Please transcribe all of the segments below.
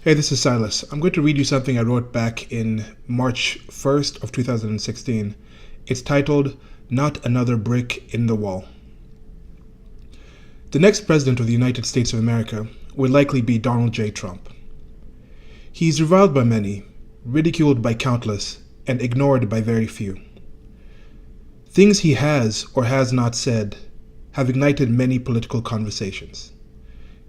Hey, this is Silas. I'm going to read you something I wrote back in March 1st of 2016. It's titled, Not Another Brick in the Wall. The next president of the United States of America will likely be Donald J. Trump. He is reviled by many, ridiculed by countless, and ignored by very few. Things he has or has not said have ignited many political conversations.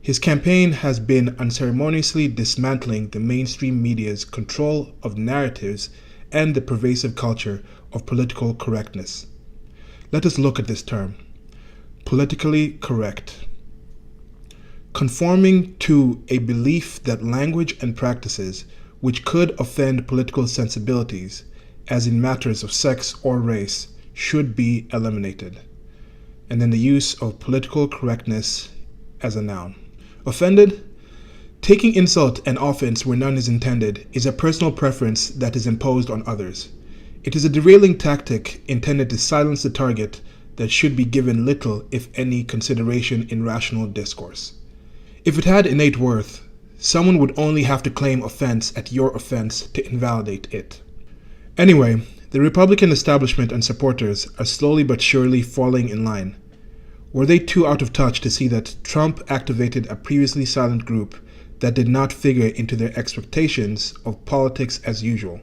His campaign has been unceremoniously dismantling the mainstream media's control of narratives and the pervasive culture of political correctness. Let us look at this term. Politically correct. Conforming to a belief that language and practices which could offend political sensibilities, as in matters of sex or race, should be eliminated. And then the use of political correctness as a noun. Offended? Taking insult and offense where none is intended is a personal preference that is imposed on others. It is a derailing tactic intended to silence the target that should be given little, if any, consideration in rational discourse. If it had innate worth, someone would only have to claim offense at your offense to invalidate it. Anyway, the Republican establishment and supporters are slowly but surely falling in line. Were they too out of touch to see that Trump activated a previously silent group that did not figure into their expectations of politics as usual,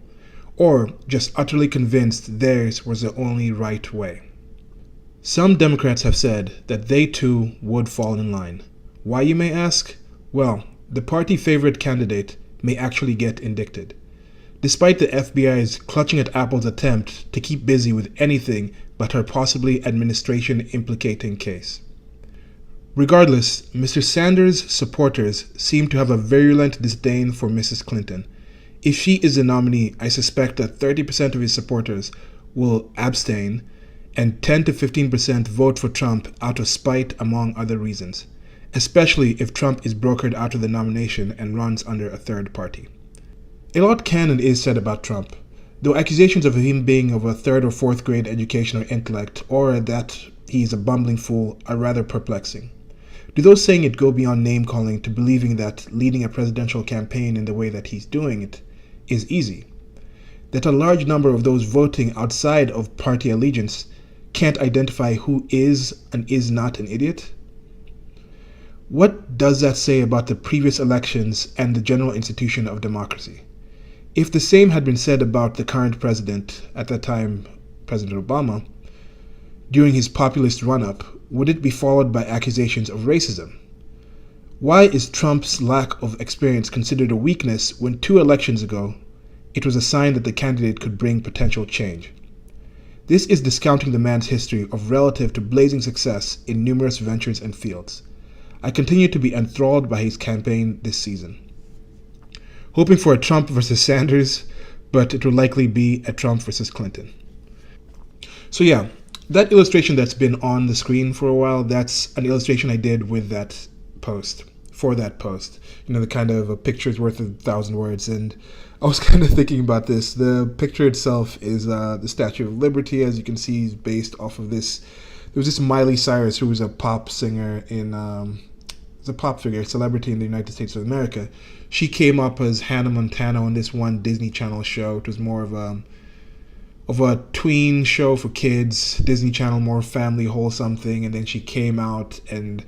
or just utterly convinced theirs was the only right way? Some Democrats have said that they too would fall in line. Why, you may ask? Well, the party favorite candidate may actually get indicted. Despite the FBI's clutching at Apple's attempt to keep busy with anything but her possibly administration-implicating case. Regardless, Mr. Sanders' supporters seem to have a virulent disdain for Mrs. Clinton. If she is the nominee, I suspect that 30% of his supporters will abstain and 10 to 15% vote for Trump out of spite, among other reasons, especially if Trump is brokered out of the nomination and runs under a third party. A lot can and is said about Trump, though accusations of him being of a third or fourth grade education or intellect, or that he is a bumbling fool, are rather perplexing. Do those saying it go beyond name-calling to believing that leading a presidential campaign in the way that he's doing it is easy? That a large number of those voting outside of party allegiance can't identify who is and is not an idiot? What does that say about the previous elections and the general institution of democracy? If the same had been said about the current president, at that time President Obama, during his populist run-up, would it be followed by accusations of racism? Why is Trump's lack of experience considered a weakness when 2 elections ago it was a sign that the candidate could bring potential change? This is discounting the man's history of relative to blazing success in numerous ventures and fields. I continue to be enthralled by his campaign this season. Hoping for a Trump versus Sanders, but it will likely be a Trump versus Clinton. So yeah, that illustration that's been on the screen for a while, that's an illustration I did with that post, for that post. You know, the kind of a picture is worth 1,000 words. And I was kind of thinking about this. The picture itself is the Statue of Liberty, as you can see, is based off of this. There was this Miley Cyrus, who was a pop singer in, a pop figure, a celebrity in the United States of America. She came up as Hannah Montana on this one Disney Channel show. It was more of a tween show for kids, Disney Channel, more family, wholesome thing. And then she came out and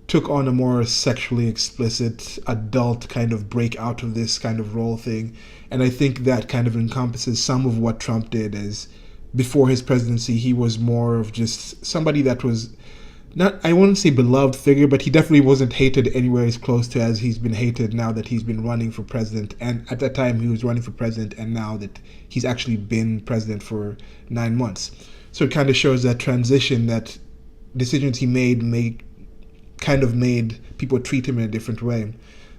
took on a more sexually explicit, adult kind of break out of this kind of role thing. And I think that kind of encompasses some of what Trump did. As before his presidency, he was more of just somebody that was not, I wouldn't say beloved figure, but he definitely wasn't hated anywhere as close to as he's been hated now that he's been running for president. And at that time he was running for president, and now that he's actually been president for 9 months. So it kind of shows that transition, that decisions he made kind of made people treat him in a different way.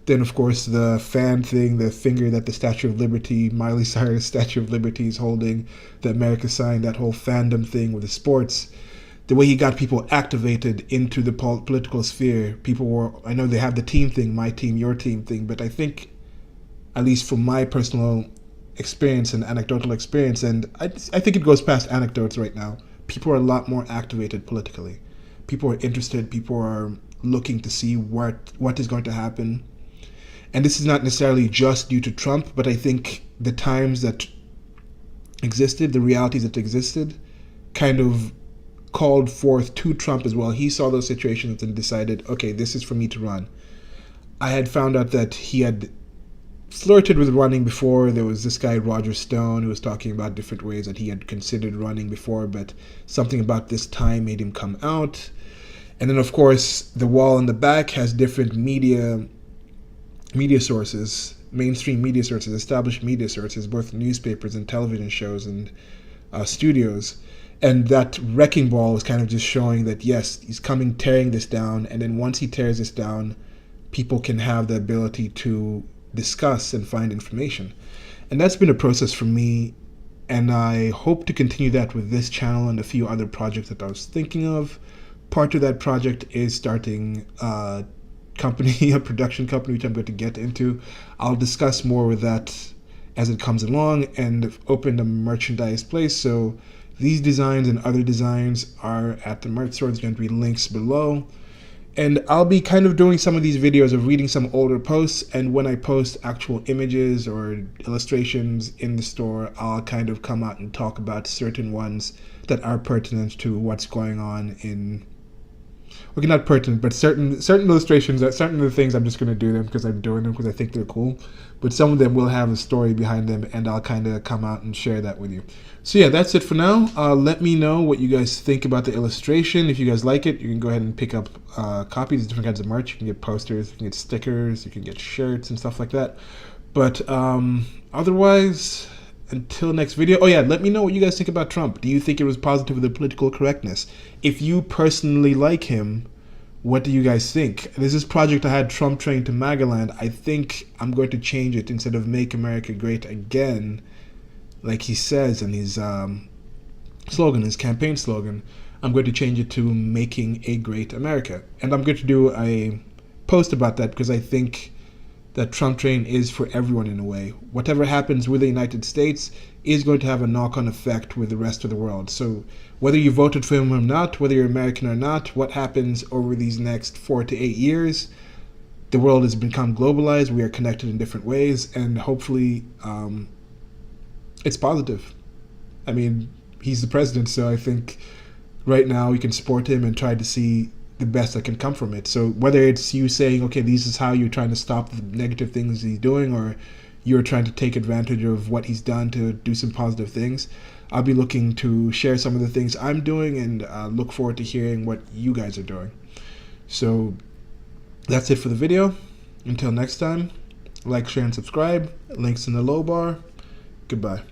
Then of course the fan thing, the finger that the Statue of Liberty, Miley Cyrus Statue of Liberty is holding, the America sign, that whole fandom thing with the sports. The way he got people activated into the political sphere. People were, I know they have the team thing, my team, your team thing, but I think, at least from my personal experience and anecdotal experience, and I think it goes past anecdotes right now, people are a lot more activated politically. People are interested, people are looking to see what is going to happen. And this is not necessarily just due to Trump, but I think the times that existed, the realities that existed, kind of called forth to Trump as well. He saw those situations and decided, okay, this is for me to run. I had found out that he had flirted with running before. There was this guy, Roger Stone, who was talking about different ways that he had considered running before, but something about this time made him come out. And then, of course, the wall in the back has different media sources, mainstream media sources, established media sources, both newspapers and television shows and studios. And that wrecking ball was kind of just showing that, yes, he's coming, tearing this down. And then once he tears this down, people can have the ability to discuss and find information. And that's been a process for me. And I hope to continue that with this channel and a few other projects that I was thinking of. Part of that project is starting a production company, which I'm going to get into. I'll discuss more with that as it comes along, and opened a merchandise place. So these designs and other designs are at the merch store. There's going to be links below. And I'll be kind of doing some of these videos of reading some older posts, and when I post actual images or illustrations in the store, I'll kind of come out and talk about certain ones that are pertinent to what's going on in, okay, not pertinent, but certain illustrations, that certain of the things I'm just going to do them because I'm doing them because I think they're cool. But some of them will have a story behind them, and I'll kind of come out and share that with you. So yeah, that's it for now. Let me know what you guys think about the illustration. If you guys like it, you can go ahead and pick up copies of different kinds of merch. You can get posters, you can get stickers, you can get shirts and stuff like that. But otherwise, until next video. Oh yeah, let me know what you guys think about Trump. Do you think it was positive with the political correctness? If you personally like him, what do you guys think? There's this project I had, Trump Train to MAGA Land. I think I'm going to change it. Instead of Make America Great Again, like he says in his slogan, his campaign slogan, I'm going to change it to Making a Great America. And I'm going to do a post about that because I think that Trump Train is for everyone in a way. Whatever happens with the United States is going to have a knock-on effect with the rest of the world. So whether you voted for him or not, whether you're American or not, what happens over these next 4 to 8 years, the world has become globalized. We are connected in different ways, and hopefully it's positive. I mean, he's the president, so I think right now we can support him and try to see the best that can come from it. So whether it's you saying, okay, this is how you're trying to stop the negative things he's doing, or you're trying to take advantage of what he's done to do some positive things, I'll be looking to share some of the things I'm doing, and look forward to hearing what you guys are doing. So that's it for the video. Until next time, like, share, and subscribe. Links in the low bar. Goodbye.